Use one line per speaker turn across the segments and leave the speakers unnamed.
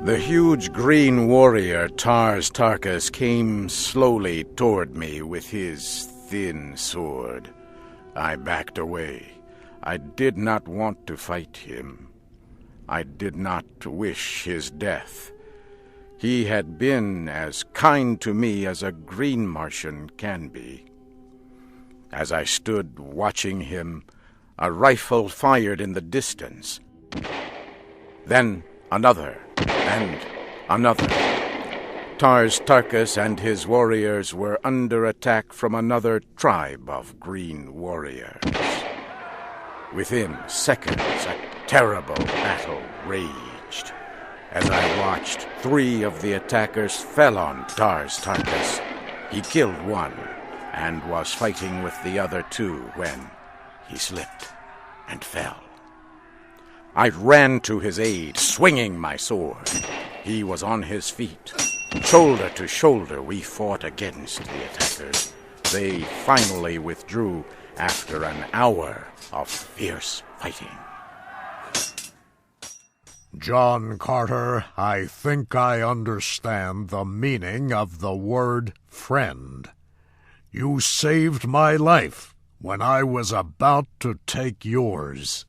The huge green warrior Tars Tarkas came slowly toward me with his thin sword. I backed away. I did not want to fight him. I did not wish his death. He had been as kind to me as a green Martian can be. As I stood watching him, a rifle fired in the distance. Then another, and another. Tars Tarkas and his warriors were under attack from another tribe of green warriors. Within seconds, a terrible battle raged. As I watched, 3 of the attackers fell on Tars Tarkas. He killed one and was fighting with the other 2 when he slipped and fell. I ran to his aid, swinging my sword. He was on his feet. Shoulder to shoulder, we fought against the attackers. They finally withdrew after an hour of fierce fighting.
John Carter, I think I understand the meaning of the word friend. You saved my life when I was about to take yours.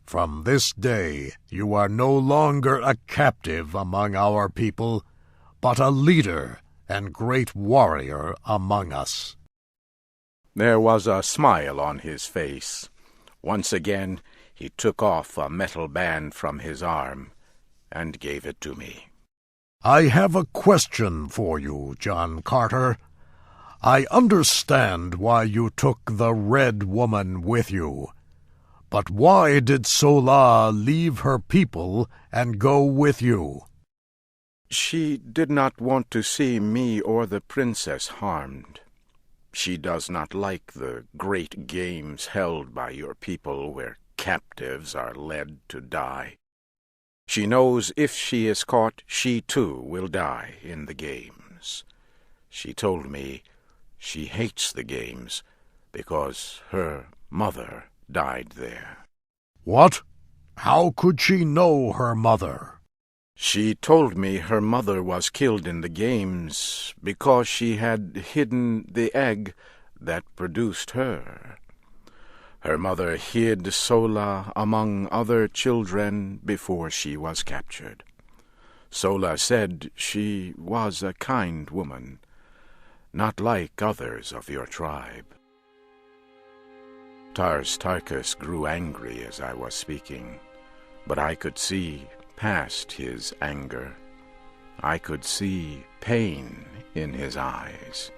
From this day, you are no longer a captive among our people, but a leader and great warrior among us.
There was a smile on his face. Once again, he took off a metal band from his arm and gave it to me.
I have a question for you, John Carter. I understand why you took the Red Woman with you. But why did Sola leave her people and go with you?
She did not want to see me or the princess harmed. She does not like the great games held by your people where captives are led to die. She knows if she is caught, she too will die in the games. She told me she hates the games because her mother died there.
What? How could she know her mother?
She told me her mother was killed in the games because she had hidden the egg that produced her. Her mother hid Sola among other children before she was captured. Sola said she was a kind woman, not like others of your tribe. Tars Tarkas grew angry as I was speaking, but I could see past his anger. I could see pain in his eyes.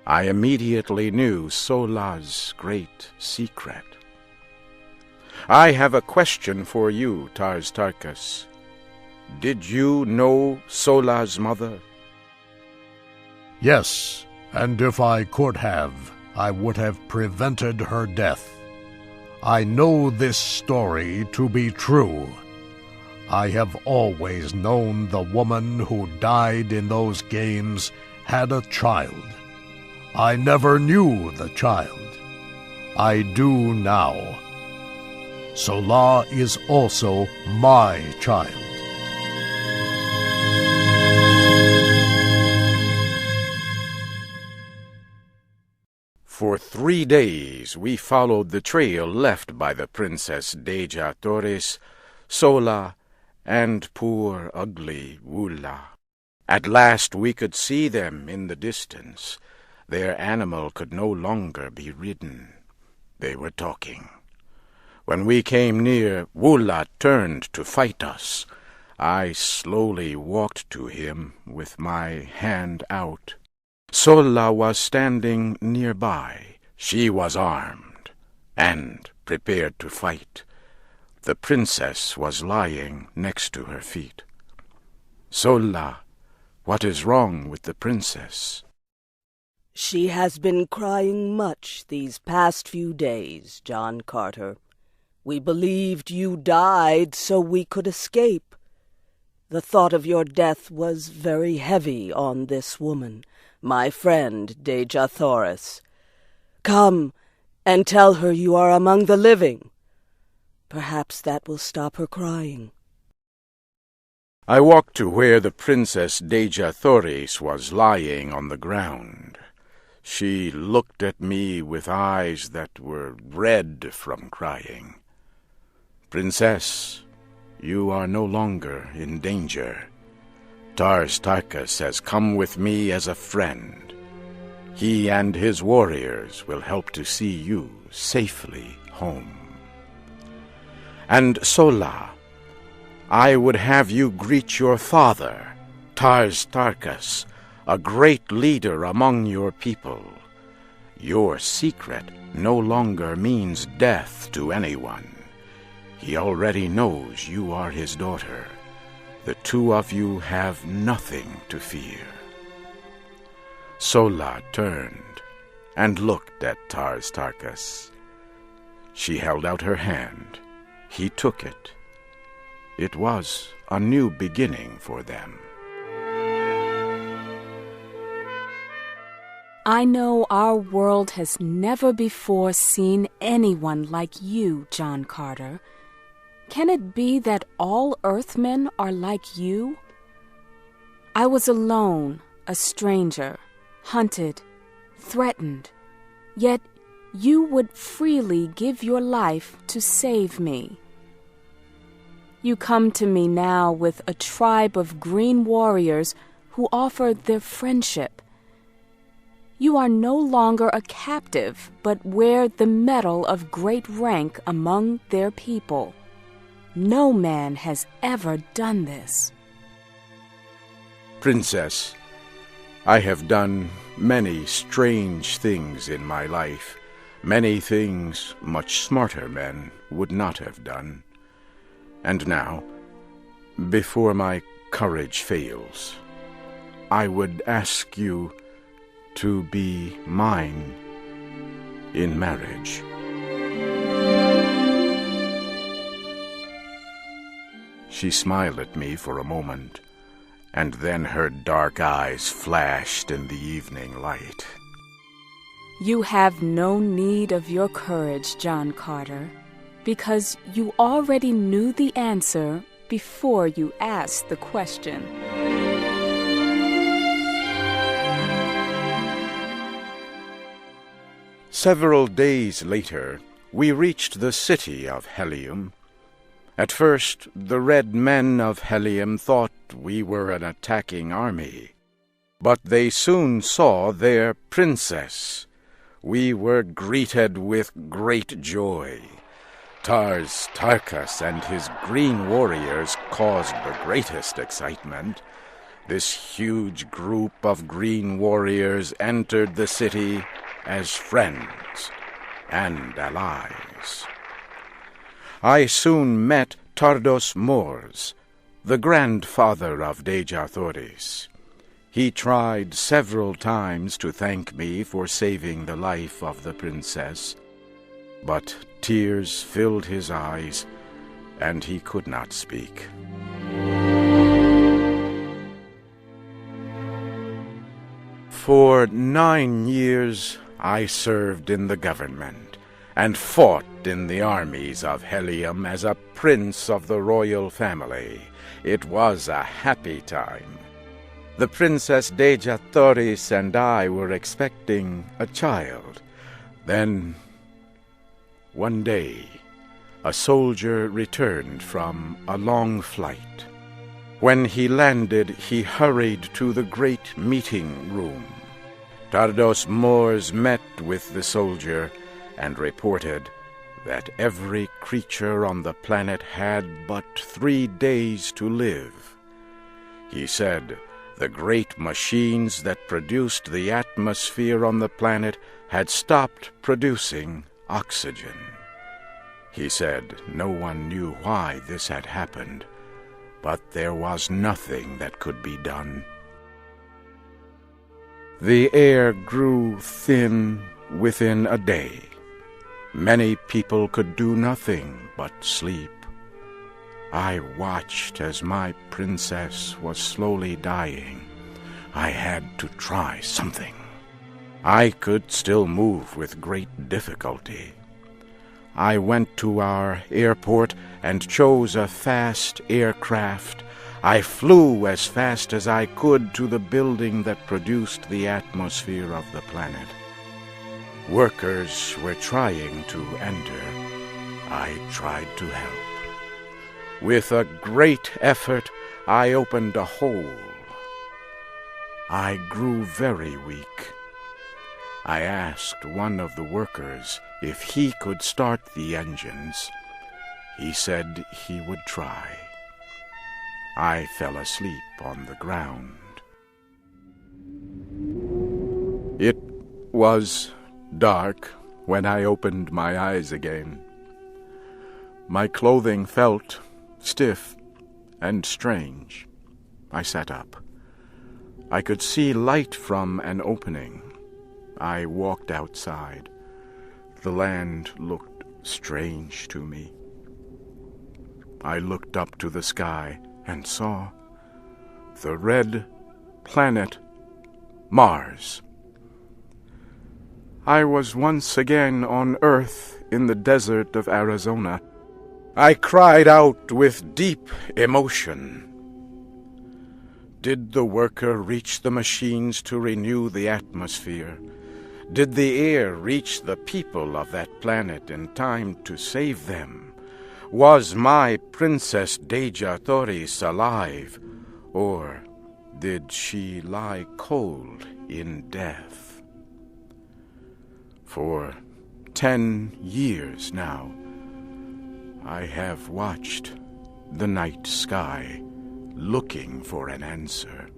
I immediately knew Sola's great secret. I have a question for you, Tars Tarkas. Did you know Sola's mother?
Yes, and if I could have, I would have prevented her death. I know this story to be true. I have always known the woman who died in those games had a child. I never knew the child. I do now. Sola is also my child.
For 3 days we followed the trail left by the Princess Deja Torres, Sola, and poor ugly Wula. At last we could see them in the distance. Their animal could no longer be ridden. They were talking. When we came near, Wula turned to fight us. I slowly walked to him with my hand out. Sola was standing nearby. She was armed and prepared to fight. The princess was lying next to her feet. Sola, what is wrong with the princess?
She has been crying much these past few days, John Carter. We believed you died so we could escape. The thought of your death was very heavy on this woman, my friend Deja Thoris. Come and tell her you are among the living. Perhaps that will stop her crying.
I walked to where the Princess Deja Thoris was lying on the ground. She looked at me with eyes that were red from crying. "Princess, you are no longer in danger. Tars Tarkas has come with me as a friend. He and his warriors will help to see you safely home. And Sola, I would have you greet your father, Tars Tarkas, a great leader among your people. Your secret no longer means death to anyone. He already knows you are his daughter. The two of you have nothing to fear." Sola turned and looked at Tars Tarkas. She held out her hand. He took it. It was a new beginning for them.
I know our world has never before seen anyone like you, John Carter. Can it be that all Earthmen are like you? I was alone, a stranger, hunted, threatened, yet you would freely give your life to save me. You come to me now with a tribe of green warriors who offer their friendship. You are no longer a captive, but wear the medal of great rank among their people. No man has ever done this.
"Princess, I have done many strange things in my life, many things much smarter men would not have done. And now, before my courage fails, I would ask you to be mine in marriage." She smiled at me for a moment, and then her dark eyes flashed in the evening light.
You have no need of your courage, John Carter, because you already knew the answer before you asked the question.
Several days later, we reached the city of Helium. At first, the red men of Helium thought we were an attacking army, but they soon saw their princess. We were greeted with great joy. Tars Tarkas and his green warriors caused the greatest excitement. This huge group of green warriors entered the city as friends and allies. I soon met Tardos Mors, the grandfather of Deja Thoris. He tried several times to thank me for saving the life of the princess, but tears filled his eyes, and he could not speak. For 9 years I served in the government and fought in the armies of Helium as a prince of the royal family. It was a happy time. The Princess Deja Thoris and I were expecting a child. Then, one day, a soldier returned from a long flight. When he landed, he hurried to the great meeting room. Tardos Mors met with the soldier and reported that every creature on the planet had but 3 days to live. He said the great machines that produced the atmosphere on the planet had stopped producing oxygen. He said no one knew why this had happened, but there was nothing that could be done. The air grew thin within a day. Many people could do nothing but sleep. I watched as my princess was slowly dying. I had to try something. I could still move with great difficulty. I went to our airport and chose a fast aircraft. I flew as fast as I could to the building that produced the atmosphere of the planet. Workers were trying to enter. I tried to help. With a great effort, I opened a hole. I grew very weak. I asked one of the workers if he could start the engines. He said he would try. I fell asleep on the ground. It was dark when I opened my eyes again. My clothing felt stiff and strange. I sat up. I could see light from an opening. I walked outside. The land looked strange to me. I looked up to the sky and saw the red planet Mars. I was once again on Earth in the desert of Arizona. I cried out with deep emotion. Did the worker reach the machines to renew the atmosphere? Did the air reach the people of that planet in time to save them? Was my Princess Deja Thoris alive, or did she lie cold in death? For 10 years now, I have watched the night sky looking for an answer.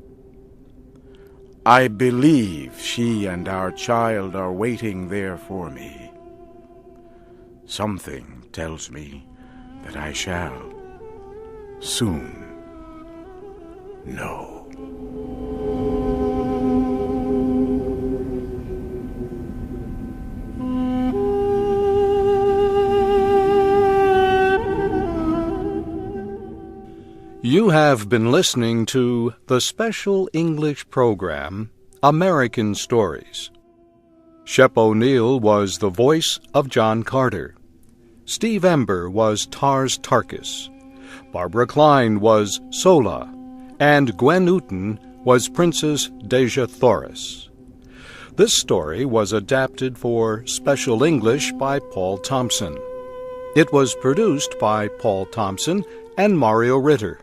I believe she and our child are waiting there for me. Something tells me that I shall soon know.
You have been listening to the special English program, American Stories. Shep O'Neill was the voice of John Carter. Steve Ember was Tars Tarkas. Barbara Klein was Sola. And Gwen Newton was Princess Deja Thoris. This story was adapted for Special English by Paul Thompson. It was produced by Paul Thompson and Mario Ritter.